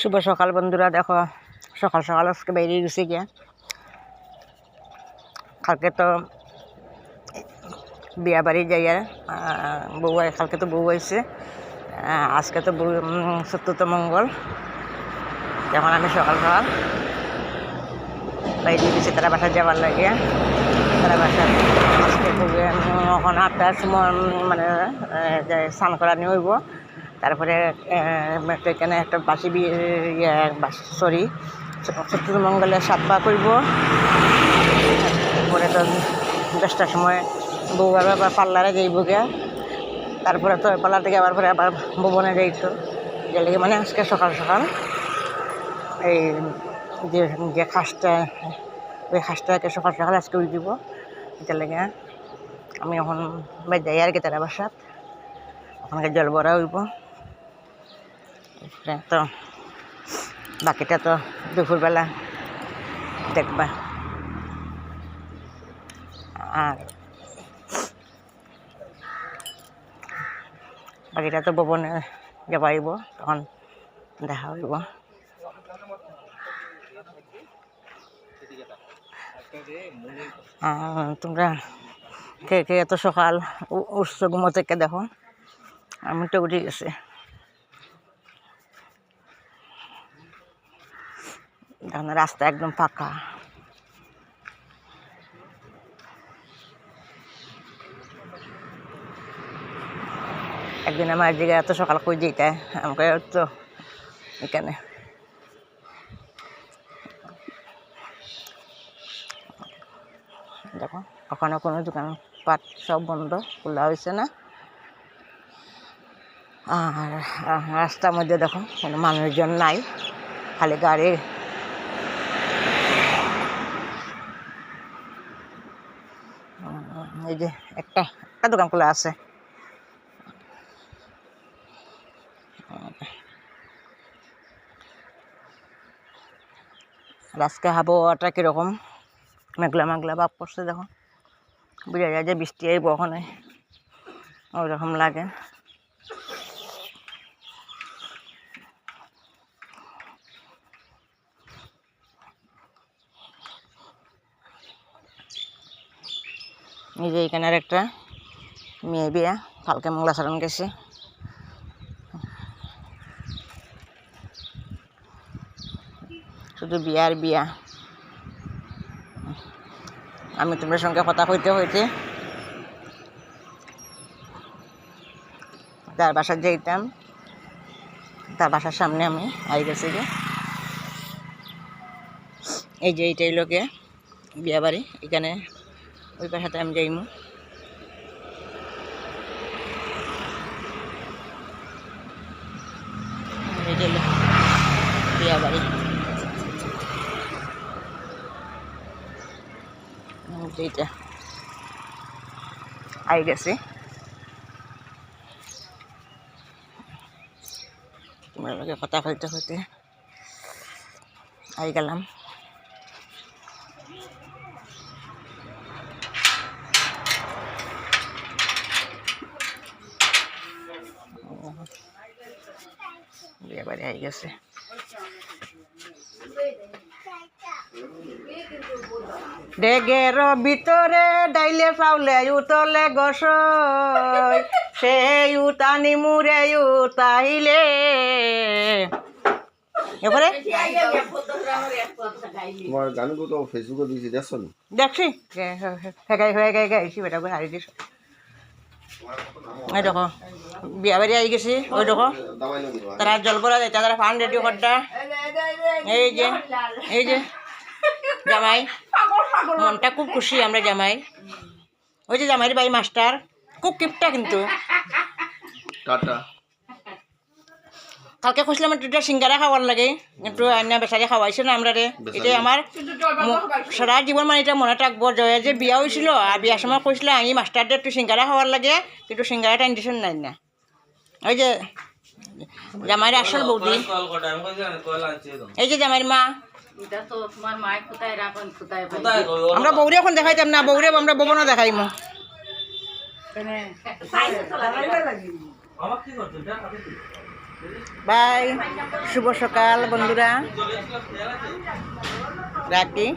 শুভ সকাল বন্ধুরা, দেখো সকাল সকাল আজকে বেরিয়ে গেছি গিয়া। কালকে তো বিয়া বাড়ি যাই আর বউ, কালকে তো বউ আইছে, আজকে তো বউ চতুর্থ মঙ্গল। যখন আমি সকাল সকাল বেরিয়ে গেছি তারা বাসায় যাবার লাগে। তারা বাসায় আজকে বউয়ে এখন 8টার সময় মানে স্নান করা নিয়ে হইব। তারপরে এখানে একটা বাসি বিয়ে সরি চতুর্থ মঙ্গলে 7 পা করব। তারপরে তো 10টার সময় বউ আবার পার্লারে যাইব গিয়া। তারপরে তো পার্লার থেকে আবার পরে আবার ভবনে যাইতো গেলে মানে আজকে সকাল সকাল এই যে খাসটা, ওই খাসটাকে সকাল সকাল আজকে উই দিব। এটা লেগে আমি এখন যাই আর কি তারা বাসাত, ওখানকে জল ভরা হইব। তো বাকিটা তো দুপুরবেলা দেখবা। আর বাকিটা তো ভবনে যাবাইব, তখন দেখা হইব। তোমরা কে কে এত সকাল উঠছো ঘুমো থেকে? দেখো আমি তো উঠে গেছি। দেখুন রাস্তা একদম ফাঁকা। একদিন আমার দিকে এত সকাল কই যেতে আমাকে তো এখানে দেখো ওখানে কোনো দোকানপাট সব বন্ধ, খোলা হয়েছে না। আর রাস্তার মধ্যে দেখো কোনো মানুষজন নাই, খালি গাড়ি। এই যে একটা দোকান খোলা আছে। আজকে আবহাওয়াটা কীরকম মেঘলা মেঘলা ভাব করছে, দেখো বুঝা যায় যে বৃষ্টি আইব ওখানে, ওই রকম লাগে। এই যে এখানের একটা মেয়ে বিয়া, কালকে মঙ্গলাচরণ গেছে। শুধু বিয়া আর বিয়া। আমি তোমার সঙ্গে কথা হইতে হইতে তার বাসার যাইতাম, তার বাসার সামনে আমি আই গেছি যে। এই যে এইটাই লোকে বিয়া বাড়ি, এখানে ওই বাসাতে আমি যাইমু। বিয়া বাড়ি এইটা আই গেছি। তোমার লোকে কথা হইতে হইতে আই গেলাম। বিয়ে বাড়ি আই গেছে। ডেগের ভিতরে ডাইলে চাউলে উতলে গস, সেই উতানি মুরে উতাইলে। এবারে দেখছি গাইছি বেটা করে হারি দিস। এই দেখো বিয়া বাড়ি আই গেছি। ওই দেখো তারা জল ভরা যায়, তারা ফান রেডি করটা। এই যে জামাই, মনটা খুব খুশি আমরা জামাই। ওই যে জামাইয়ের ভাই মাস্টার, খুব কিপটা কিন্তু। কালকে খুঁজলাম একটু সিঙ্গারা খাওয়ার লাগে, একটু আন্না বেচারি খাওয়াইছে না আমরা রে। এটাই আমার সারা জীবন মানে এটা মনে থাকবো। জয়া যে বিয়া হয়েছিল আর বিয়ার সময় কইছিল আমি মাস্টারদের একটু সিঙ্গারা খাওয়ার লাগে, কিন্তু সিঙ্গারাটা ইন্ডিশন নাই না। ওই যে জামাইয়ের আসল বৌদি, এই যে জামাইয়ের মা। আমরা বৌরে এখন দেখাইতাম না, বৌরে আমরা ববনও দেখাইম। বাই, শুভ সকাল বন্ধুরা, রাখি।